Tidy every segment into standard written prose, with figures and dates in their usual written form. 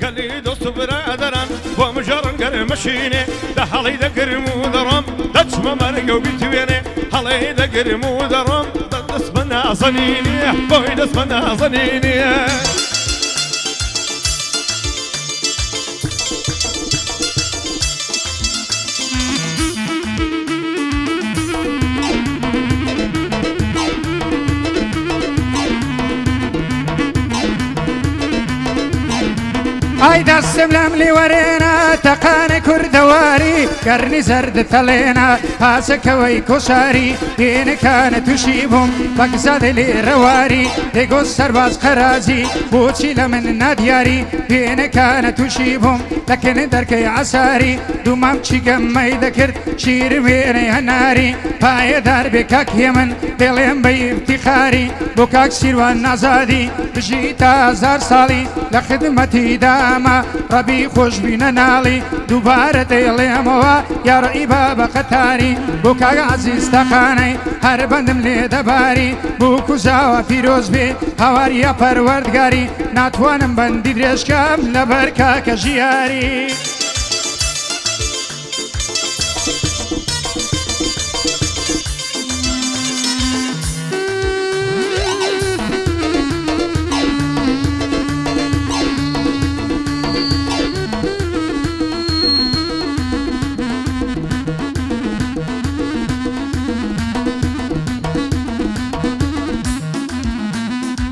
قالي دوست برادران ومجرن قرم مشيني ده حلي ده قرم ودرم دجم مرقو بيتويني حلي ده قرم ودرم دس منا صنيني بوي دس منا صنيني اي دستم لملي ورينا تقاني كردواري قرني زرد ثلينا هاسك ويكساري دين كانت تشيبهم بقزاد لي رواري ديقو سرباز قرازي بوشي لمن نادياري دين كانت تشيبهم لكن دركي عساري دومام چيقم ما يذكر شير بيني هناري باي دار بكاك يمن دليم بي افتخاري بوكاك سيروان نازادي بجيتا زار صالي لخدمتي داما ربي خوش بينا نالي دوباره دليموا يا رئيبا بقتاري بوكاك عزيز تقاني هر بندم لي دباري بوكو زاوا فيروز بي هواريا پروردگاري ناتوانم بندي درشكم لبركاك جياري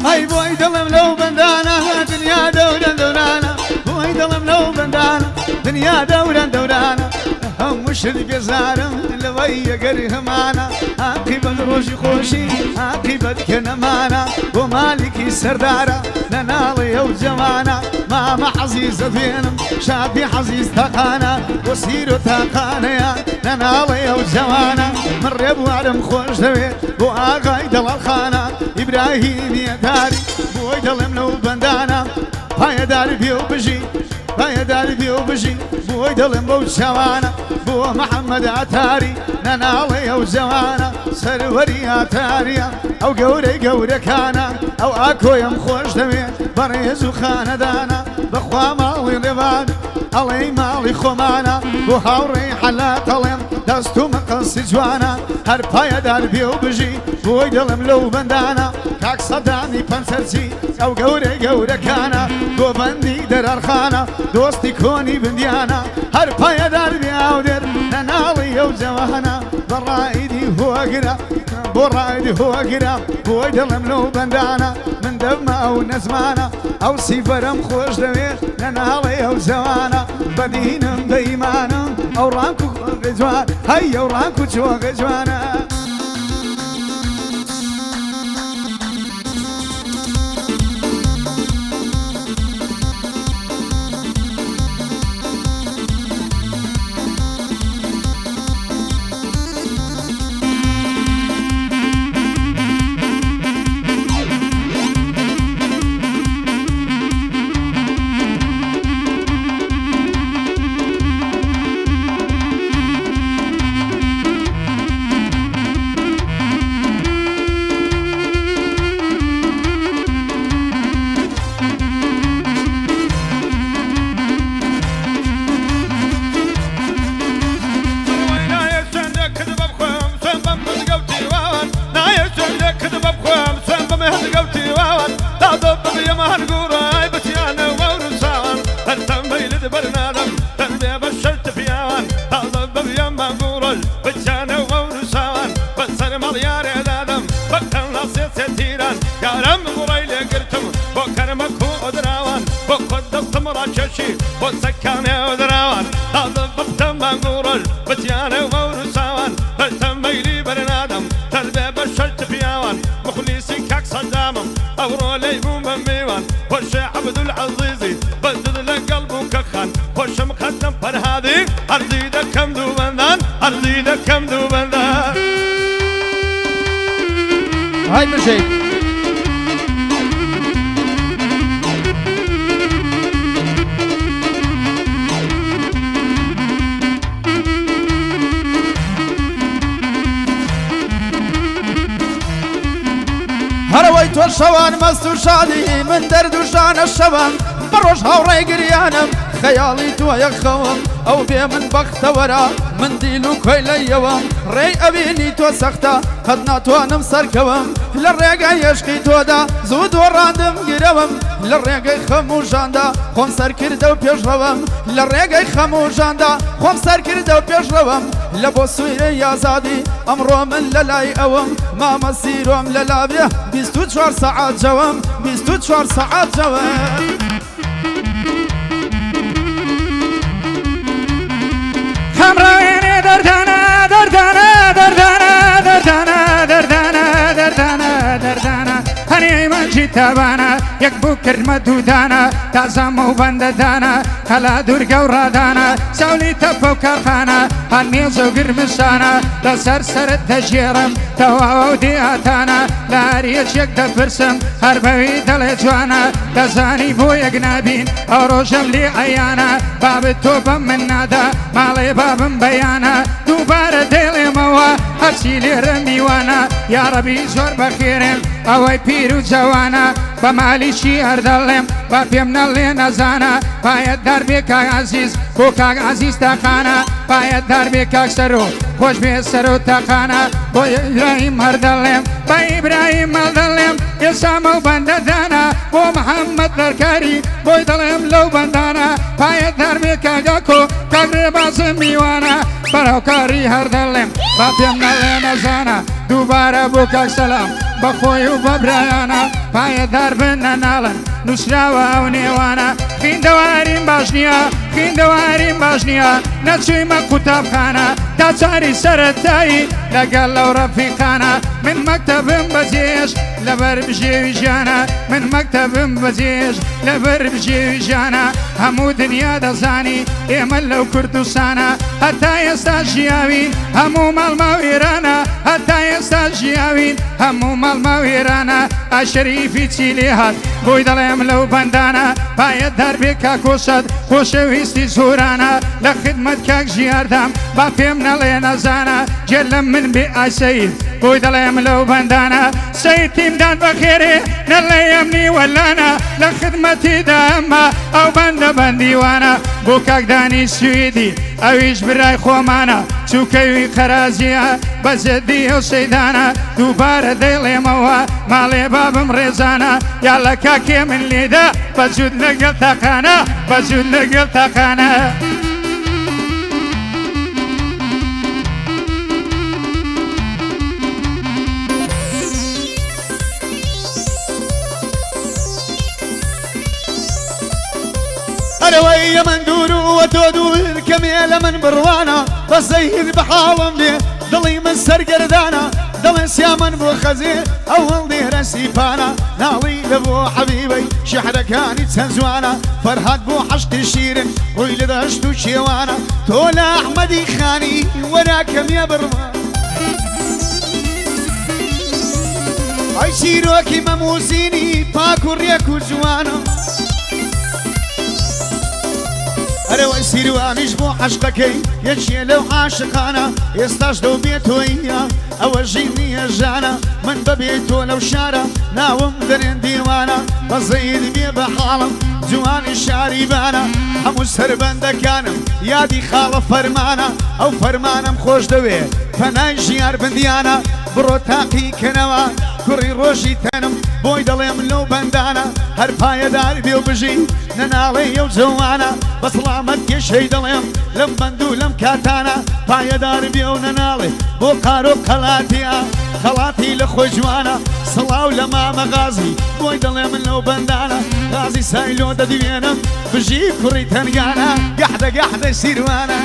هاي بوي دلم لو بندانا دنيا دورا دورانا بوي دلم لو بندانا دنيا دورا دورانا هم مشرق زارم لوي قرهمانا عاقبة روشي خوشي عاقبة كنمانا ومالكي سردارة ننالي وجمانا ماما عزيزة فينم شابي عزيز تقانا وسيرو تقانا ننالي وجمانا من ريب وعلم خوش دوي وآغاي دل الخانا إبراهيم يا داري بوي دلم لو بندانا هاي داري بيو بجي هاي داري بيو بجي بوي دلم بو شوانا بو محمد عتاري ننالي وجوانا سروري عتاريا او قوري قوري كانا او اكو يم خوش دوي بريز وخانا دانا بخوا مالي ربان علي مالي خمانا بو هاوري حلا طلم دستو مقص جوانا هر بايا دار بيو بجي بوي دلم لو بندانا كاك صداني پنسرسي او قوري قوري كانا بو بندي در ارخانا دوستي كوني بنديانا هر بايا دار بيو در ننالي وجوانا برايدي هو قرا برايدي هو قرا بوي دلم لو بندانا من دم او نزمانا او سيفرم خوش دوي ننالي وجوانا بدينم بيمانم او رانكو غجوان هيا ورانكو شو غجوانا وسكاني ودراوان هذا بطم منقورل بتياني وورساوان تلتميلي برنادم تلبي بشلت فياوان مخليسي كاك صدامم أورولي ميوان وش عبد العزيزي بدد لقلبه كخان وش مقدم فرهادي أرضي دكم دوبندان أرضي دكم دوبندان هاي مرشي هەرەوەی تۆ شەوان مەست و شادی من دەرد و ژانە شەوم بەڕۆژ هاوڕێی گریانم خەیاڵی تۆیە خەوم ئەو بێ من بەختەوەرە من دیل و کۆی لەیەوەم ڕێی ئەبینی تۆ سەختە قەت ناتوانم سەرکەوم لە ڕێگای عێشقی تۆدا زوو دۆڕاندم گیرەوەم لە ڕێگەی خەم و ژاندا خۆم سەرکردە و پێشڕەوەم لە ڕێگەی خەم و ژاندا خۆم سەرکردە و پێشڕەوەم لە بۆ سوورەی ئازادی ئەمڕۆ من لە لای ئەوم مامە سیرۆم لە لابێ 24 سەعات جەوەم 24 سەعات جەوەم خەمڕاوێنێ دەردانە دەردانە دەردانە دەردانە دەردانە دەردانە دەردانە هەنێی مەنجی تابانە یەک بوو کردمە دوودانە تازەمە و بەندەدانە هەلا دوورگە و ڕادانە ساولی تەپە و کارخانە هەر مێزە و گرمستانە لەسەر سەرت دەژێڕم تەواوە و دیاتانە لە هەریەکێک دەپرسم هەر بەوی دەڵێ جوانە دەزانی بۆ یەک نابین ئەو ڕۆژەم لێ ئەیانە بابت تۆ بەم من نادا ماڵێ بابم بەیانە دووبارە دێڵێمەوە هەرچی لێرە میوانە یاڕەبی زۆر بەخێرێن ئەوەی پیر و جەوانە بە مالیشی هەردەڵێم با پێم نەڵێ نەزانە پایەت دەربێ کاک عەزیز بۆ کاک عەزیز تاقانە پایەت دەربێ کاک سەرۆ خۆش بێ سەر و تاقانە بۆ ئیبراهیم هەردەڵێم بە ئیبراهیم هەردەڵێم ئێسامە و بەندەدانە بۆ محەممەد دەرکاری بۆی دەڵێم لەو بەندانە پایەت دەربێ کاگاکۆ کاک ڕێبازم میوانە بەراوکاری هەردەڵێم با پێم نەڵێ نەزانە دووبارە بۆ کاک سەلام بەخۆی و بەبرایانە پایەدار بن نەناڵن نووسراوە ئەو نێوانە خوێندەواریم باش نییە خوێندەواریم باش نییە نەچوویمە قوتابخانە تا چاری سەرەتایی لەگەڵ لەو ڕەفیقانە من مەکتەبم بەجێش لەبەر بژێوی ژیانە من مەکتەبم بەجێش لەبەر بژێوی ژیانە هەموو دنیا دەزانی ئێمە لەو کوردستانە هەتا ئێستا ژیاوین هەموو ماڵما وێرانە هەتا ئێستا ژیاوین هەموو ماڵما وێرانە ئاشەریفی چی لێ هات بۆی دەڵێم لەو بەندانە پایەت دەربێ کاکۆشەت خۆشەویستی زۆرانە لە خدمەت کاک ژیاردام با پێم نەڵێ نەزانە جێر لە من بێ ئاسەید بۆی دەڵێم لەو بەندانە سەید تیمدان بەخێرێ نەڵێ ئەمنی وەلانە لە خدمەتیدا ئەمە ئەو بەندە بەندیوانە بۆ کاکدانی سویدی ئەویش برای خۆمانە چووکەوی قەرازیە بە زەدی ئەو سەیدانە دووبارە دەیڵێمەوە ماڵێ بابم ڕێزانە یا لە کاکێ من لێدا بەجود لەگەڵ تاقانە بەجود لەگەڵ تاقانە ئەرەوەی من دوور و تۆ دوور کەمێ لە من بڕوانە بەسەیر بە حاڵم لێ دڵی من سەرگەردانە دڵێ سیامن بۆ خەزێ ئەو هەڵدێرە سیپانە ناڵی لە بۆ حەبیبەی شیعرەکانی چەند جوانە فەرهاد بۆ حەشتی شیرن ڕووی لە دەشت و کێوانە تۆ لە ئەحمەدی خانی وەرا کەمێ بڕوانە ئەی چیرۆکی مەموزینی پاک و ڕێک و جوانە ئەرەوەی سیروانیش بۆ عەشقەکەی یەکێ لەو عاشقانە ئێستاش دەو بێتۆیە ئەوە ژین نییە ژانە من بەبێ تۆ لەو شارە ناوم دەرێن دیوانە بەزەید بێ بە حاڵم جوانی شاریبانە هەموو سەربەندەکانم یادی خاڵە فەرمانە ئەو فەرمانم خۆش دەوێ پەنای ژیار بندیانە بڕۆ تاقی کەنەوە کوڕی ڕۆژی تەنم بۆی دەڵێم لەو بەندانە هەر پایەدار بێ و بژی نەناڵێ ئەو جەوانە بە سڵامەت کێشەی دەڵێم لەم بەند و لەم کاتانە پایەدار بێ و نەناڵێ بۆ قار و قەڵاتیە خەڵاتی لە خۆی جوانە سڵاو لە مامە غازی بۆی دەڵێ من لەو بەندانە غازی سایلۆ دەدوێنم بژی کوڕی تەنگانە گەحدە گەحدە سیروانە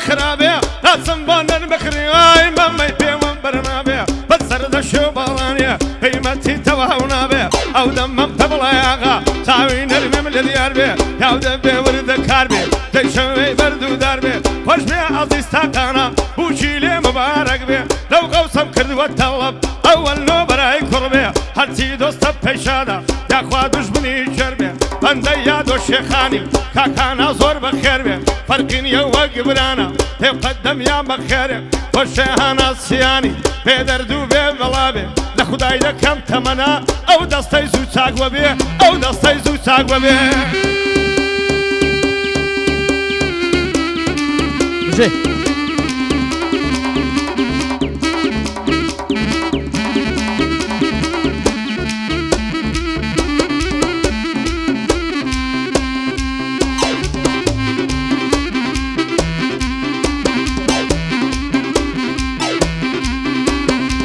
خرابێ هەچەند بۆ بكري اي مامي بيوم برنابي بتسرد شو برانيا قيمتي توهونا بي او دمم تبلا ياغا تاوين المم لليار بي يا ودبي ورد كاربي تشوي بردو داربي خوش بي عزيز تاقانا وشيلي مبارك بي لو قوسم كرد والطلب اول نو براي قربي هرتي دوست بيشادا يا خوا دشمني جربي بنده يا دو شيخاني كاكانا زور بخير بي فرقين يا وقبرانا تقدم يا بخير وشيهانا سياني بدردو ببلابي لخداي دا كم تمنا او دستي زو تاقوا بي او دستي زو تاقوا بي جي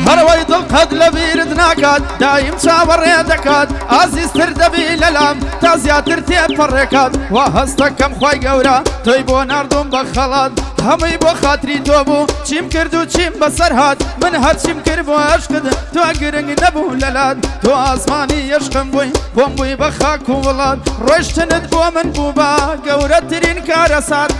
هروي قد لبيرد ناكاد دايم شاور يدكاد عزيز تردبي للام تازيا ترتيب فركاد وهستكم خوي قورا تويبو ناردون بخلاد همي بو خاطري توبو چيم كردو چيم بسرهاد من هاد چيم كربو عشقد تو اقرنگ نبو للاد تو آسماني يشقم بوي بوم بوي بخاكو ولاد روشتند بو من بوبا قورا ترين كارساد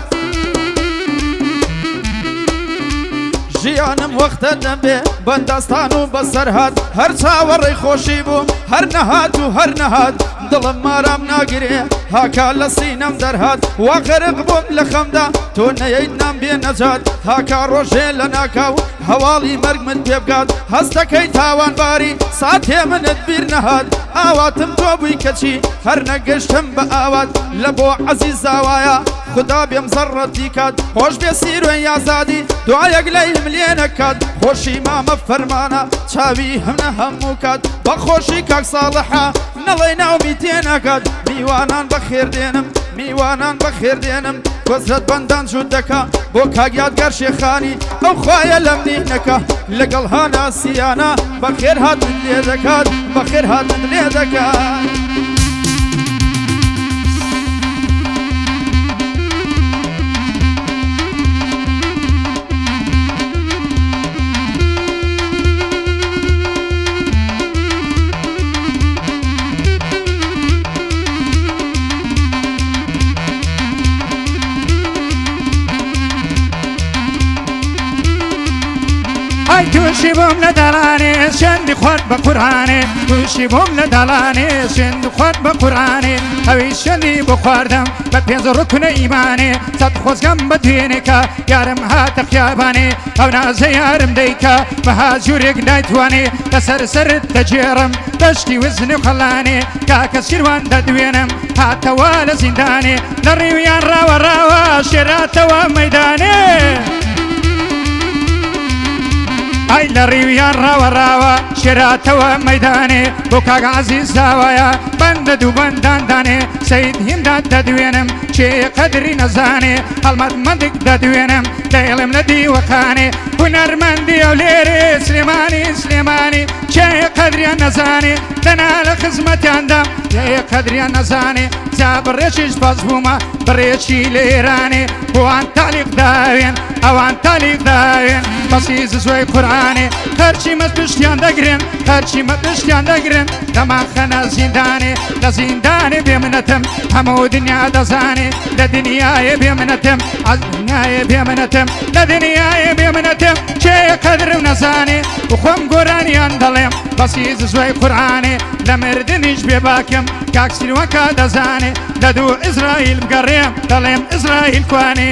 جيانم وقت دنبه بندستان و بسرهاد هر چاوری خوشی بوم هر نهاد و هر نهاد دلم مارم ناگیره هاکا لسینم درهاد و غرق بوم لخمدا تو نیدنم بی نجات هاکا روشه لناکاو حوالی مرگ من بیبگاد هستکی تاوان باری ساته منت بیر نهاد آواتم تو بوی کچی هر نگشتم با آوات لبو عزیز زوایا خدا بیم ذرتی کد خوش بسیر و یازادی دعای گلیم لینکد خوشی مام فرمانا چاوی هم همو کد بخوشی کاک صالحا نڵی ناومیتێنەکات میوانان بەخێر دێنم میوانان بەخێر دێنم گۆزرەت بەندان جوود دەکا بۆ کاگیادگەر شێخانی ئەو خوایە لەم نینەکە لەگەڵ هاناسیانە بەخێر هاتن لێ دەکات بەخێر هاتن لێ دەکات ای توشی بوم لدلانه شند خود بقرآنه توشی بوم لدلانه شند خود بقرآنه اوی شندی بخوردم به پیز رکن ایمانه صد خوزگم بدوینه که یارم هات خیابانه او نازه یارم دیکه به هاجورک نایتوانه کسر سرد دجیرم دشتی وزن خلانه که کس شیروان ددوینم هات وال زندانه لریویان راو راو شرات و میدانه ای لریویان راوە ڕاوە شێراتەوە مەیدانێ بۆ کاک عەزیز زاوایە بەندە دوو بەنداندانێ سەید هیمدان دەدوێنم چێ قەدری نەزانێ هەڵمەتمەندێک دەدوێنم دەیڵێم لە دیوەخانێ هونەرمەندی ئەو لێرێ سلێمانی سلێمانی چێ قەدریان نەزانێ دەنا لە خزمەتیاندا چێ قەدریان نەزانێ جا بڕێکیش بەس بوومە بڕێکی لێرانێ بۆوان تالیق داوێن ئەوان تالیق داوێن بەسی زوۆی قورئانێ هەرچی مەت پشتیان دەگرن هەرچی مەت پشتیان دەگرن دەمان خەنە زیندانێ لە زیندانێ بێمنەتم هەموو دنیا دەزانێ لە دنیایە بێمنەتم ئەس دنیایە بێمنەتم لە دنیایە بێمنەتم چێ قەدرم نەزانێ بخۆم گۆرانیان دەڵێم بەسی زوۆی قورئانێ لە مردنیش بێ باکم کاک سیروەکە دەزانێ لە دوو ئیزرائیل بگەڕێم دەڵێم ئیزرائیل کوانێ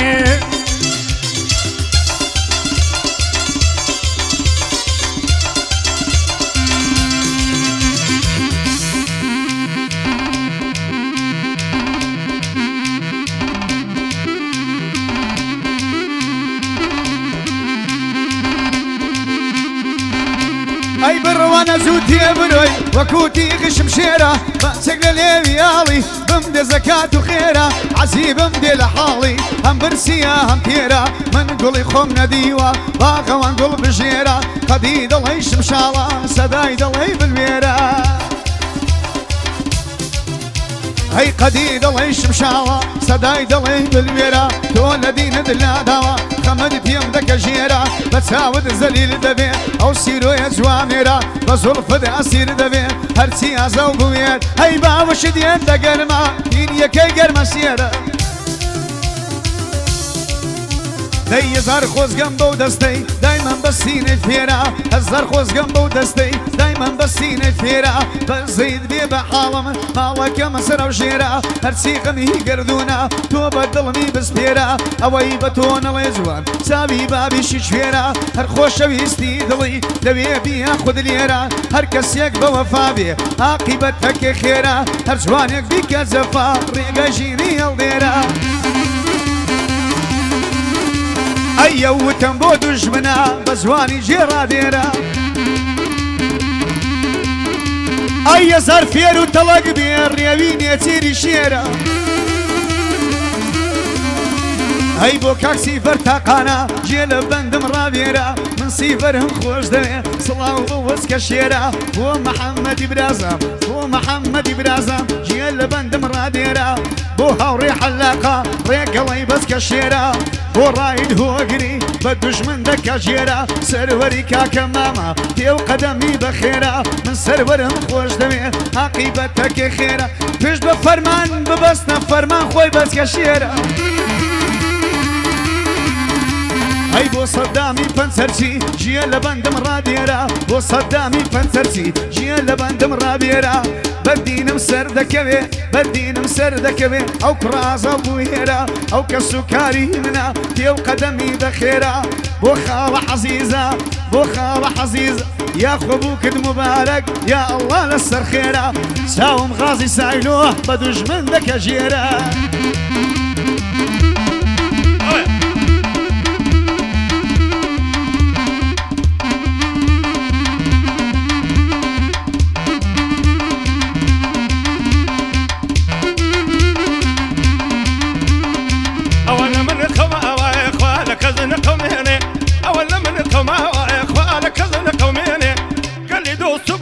ئەی بڕوانە زوو تێبرۆی وەکوتی غشم شێرە بەچێک لە لێویاڵی بم دێ زەکات و خێرە عەزی بم دێ لە حاڵی هەم برسیە هەم تێرە من گوڵی خۆم نەدیوە باغەوان گوڵ بژێرە قەدی دڵی شمشاڵە سەدای دڵی بلوێرە هەی قەدی دڵی شمشاڵە سەدای دڵی بلوێرە تۆ لە دینت لاداوە خەمەد پێم دەکە ژێرە بە چاوت زەلیل دەبێ ئەو سیرۆیە جوامێرە بە زوڵفت ئەسیر دەبێ هەرچی ئازە و بوێت هەی باوشت هێن دەگەرمە هین یەکەی گەرمە سێرە دەی هەزار خۆزگەم بەو دەستەی دایمەن بە سینەی فێرە هەزار خۆزگەم بەو دەستەی دایمەن بە سینەی فێرە بە زەید بێ بە حاڵم ماڵەکەمە سەرە و ژێرە هەرچی غەمی گردوونە تۆ بە دڵمی بسپێرە ئەوەی بە تۆ نەڵێ جوان چاوی بابیشی کوێرە هەر خۆشەویستی دڵی دەوێ بیە خود لێرە هەر کەسێک بە وەفا بێ عاقیبەت تەکێ خێرە هەر جوانێک بیکە جەفا ڕێگە ژینی هەڵدێرە ئەیە وتم بۆ دوژمنە بە زوانی ژێڕادێرە ئەیە زەر فێر و تەڵەک بێ ڕێوی نێچیری شێرە ئەی بۆ کاک سیفەر تاقانە گێ لە بەندم ڕاوێرە من سیفەرم خۆش دەوێ سڵاو بۆ وەسکە شێرە بۆ مەحەممەدی برازم بۆ مەحەممەدی برازم گێ لە بەندم ڕادێرە بۆ هاوڕێ حەلاقا ڕێگەڵی بەسکە شێرە بۆ ڕاید هۆگری بە دوژمن دەکە ژێرە سەروەری کاکە مامە تێو قەدەمی بەخێرە من سەروەرم خۆش دەوێ عاقیبەتەکێ خێرە پێش بە فەرمان ببەستە فەرمان خۆی بەسکە شێرە ئەی بۆ سەدامی پەنسەرچی ژیە لە بەندم ڕادێرە بۆ سەدامی پەنسەرچی ژیە لە بەندم ڕابێرە بەردینم سەر دەکەوێ بەردینم سەر دەکەوێ ئەو کوڕازە بووهێرە ئەو کە سوکاری منە تێو قەدەمی دەخێرە بۆ خاوە حەزیزە بۆ خاوە حەزیزە یا خۆبوو کرد مبارەک یا ئەڵڵا لەسەر خێرە چاوم غازی سایلۆ بە دوژمن دەکە ژێرە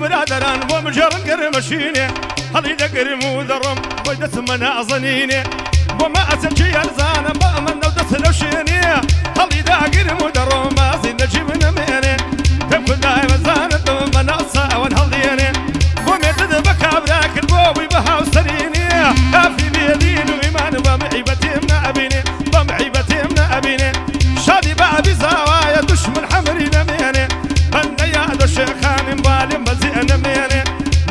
برادران ومجرد قرمشيني هذي دقرم ودرم ويدت مناظنيني وما أسجي أرزانا بأمن ودت لوشيني هذي دقرم ودرم ما زين نجيبنا ميني تبقى دايما زانت مناصة ونهضيني وميتد بكابراك البوبي بها وسريني في بيدين وإيمان ومعيبتي من أبيني ومعيبتي من أبيني شادي بابي زوايا دشمن حمري نميني بنا يا دشخان مبالي مزينا ميني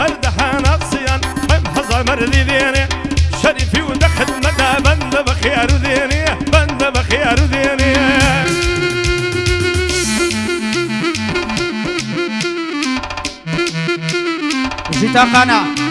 مردحان الصيان ممحظة مردي ديني شريفي ودخل مدى بند بخيار ديني بند بخيار ديني جيتا قانا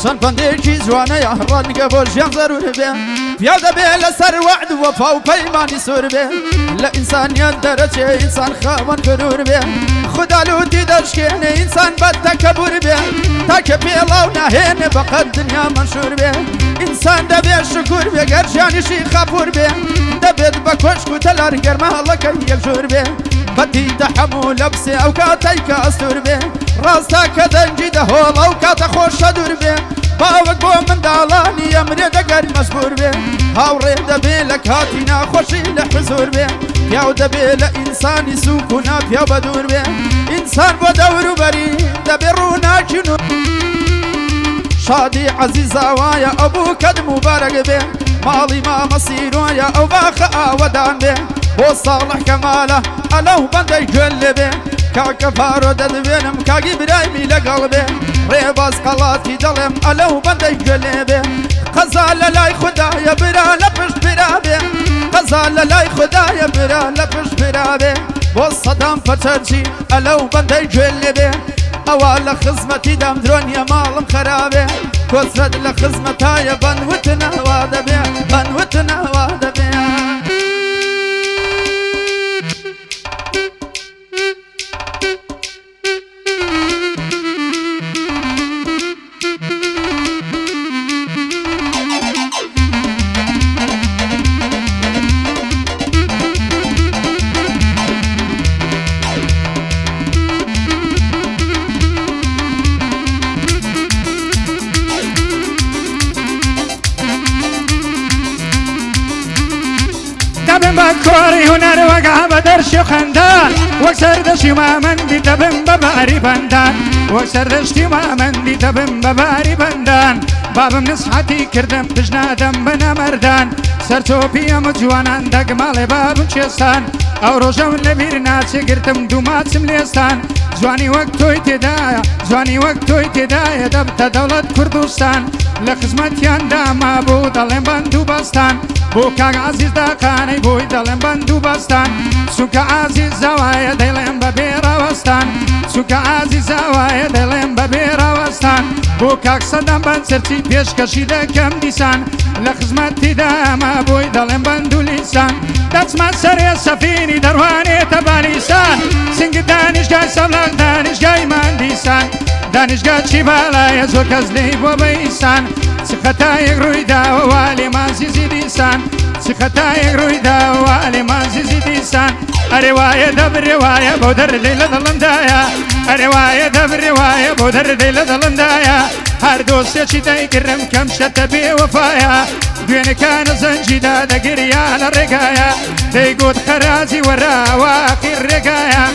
چەند بەندێکی جوانەیە ڕەنگە بۆ ژیان زەرور بێ پیا دەبێ لەسەر وەعد و وەفا و پەیمانی سوور بێ لە ئینسانیان دەرەچێ ئینسان خاوەن غرور بێ خوددا لوتی دەشکێنێ ئینسان بەد تەکەبور بێ تاکە پێڵاو ناهێنێ بەقەد دنیا مەشهور بێ ئینسان دەبێ شکور بێ گەر ژیانیشی خەپور بێ دەبێت بە کۆشک و تەلار گەرمە هەڵەکەی یەکژور بێ بەتی دەحەموو لە بسێ ئەو کاتەی کە ئەستور بێ ڕاستە کە دەنجی دەهۆڵ ئەو کاتە خۆشە دوور بێ باوک بۆ منداڵانی ئەمرێ دەگەر مەزبور بێ هاوڕێ دەبێ لە کاتی ناخۆشی لە حزور بێ پیاو دەبێ لە ئینسانی سووک و ناپیا بە دوور بێ ئینسان بۆ دەوروبەری دەبێ ڕووناکین و شادی عەزیزە وایە ئەو بوو کەد موبارەک بێ ماڵی مامەسیر وایە ئەو باخە ئاوەدان بێ بۆ ساڵح کەمالە ئەلەو بەندەی گوێن لێ بێ کاکە پارۆ دەدوێنم کاگی برایمی لەگەڵ بێ ڕێباز قەڵاتی دەڵێم ئەلەو بەندەی گوێ لێ بێ قەزا لە لای خوددایە برا لە پشت برا بێ قەزا لە لای خوددایە برا لە پشت برا بێ بۆ سەدام پەچەرجی ئەلەو بەندەی گوێ لێ بێ ئەوە لە خزمەتی دام درۆنیە ماڵم خەرابێ کۆسرەت لە خزمەتایە بەنوتنەوە دەبێ بەنوتنەوە دەبێ كوري هنر وقع بدرش خندان وسردشي ما مندي تبن بباري بندان وسردشي ما مندي تبن بباري بندان بابم نصحتي كردم بجنادم بنا مردان سرتوبيا مجوانان دقمالي بابم چستان او روشم لبير ناچي قرتم دوماتم ليستان جواني وقتوي تدايا جواني وقتوي تدايا دبت دولة كردستان لخزمتيان داما بو دلين بندو بستان بو كاق عزيز داقاني بوي دلين بندو بستان سوكا عزيز زوايا دلين ببيرا وستان سوكا عزيز زوايا دلين ببيرا وستان بو كاق صدام بند سرتي بيش كشيدا كم ديسان لخزمتي داما بوي دلين بندو لسان دسما سري سفيني درواني تباليسان سنگ دانشگاه سبلغ دانشگاه مهندسان دانشگاه چی بالای زور کس لی بو بیسان سخطای روی دا والی مازی دیسان سخطای روی دا والی مازی دیسان رواية دب رواية بودر ليلة ظلمدايا رواية دب رواية بودر ليلة ظلمدايا هر دوست چی دای کرم کم شت بی وفایا دوین کان زنجیدا دگریا لرگایا دی گود خرازی ورا واخر رگایا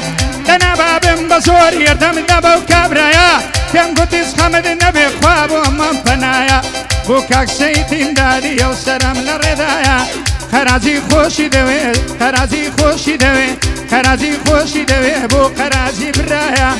دنا بابم بزور يردم نبو كابرايا كم قدس خمد النبي خواب ومن فنايا بوكاك سيتين دادي يو سرم لردايا خرازي خوشي دوي خرازي خوشي دوي خرازي خوشي دوي بو خرازي برايا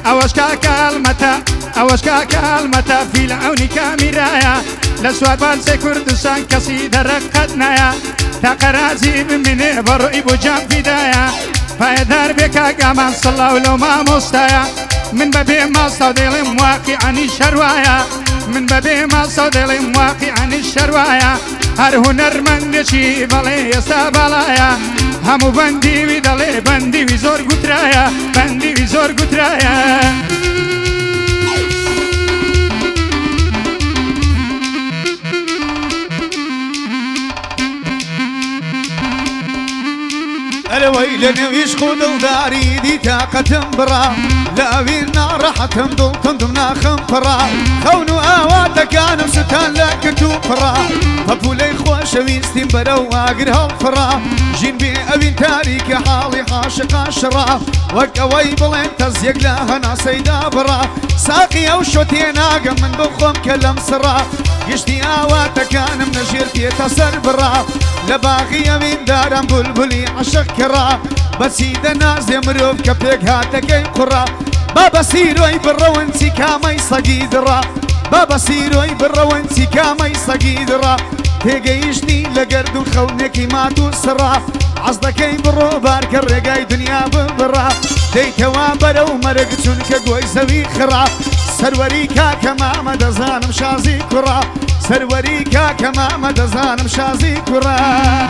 اوشكا كالمتا اوشكا كالمتا في العون كاميرايا لسواد بالسي كردستان كسي درقتنايا تا خرازي من برؤي بو جام فدايا فايدار بك كمان صلى ولو ما مستايا من بابي ما صديل مواقع عن الشروايا من بابي ما صديل مواقع عن الشروايا هر هنر من نشي بلي يستابلايا همو بندي ويدلي بندي ويزور قترايا بندي ويزور قترايا الويل نويش خود الداري دي تاقة برا لا ويرنا راحتهم دول تندمنا خمفرا خونو آواتا كانوا ستان لك توفرا فبولي خوش ويستين برو آقر هالفرا جين بي أبين تاريك حالي حاشق عشرا وكوي بلين تزيق لها ناسيدا برا ساقي أو شوتين آقا من بخوم كلم سرا يشتي آواتا كان من جيرتي تسر برا لباقي من دارم بلبلي عشق كرا بسيد الناس يمروف كبيك هاتكي قرا بابا سيروي بالروانسي كامي صقيدرا بابا سيروي بالروانسي كامي صقيدرا تيجيشتي لقرد الخونكي ما تسرا عصدكي برو بارك الرقاي دنيا ببرا ديتوا برو مرقتون كقوي سوي خرا سروريكا كما مدزانم شازي كرا سروريكا كما مدزانم شازي كرا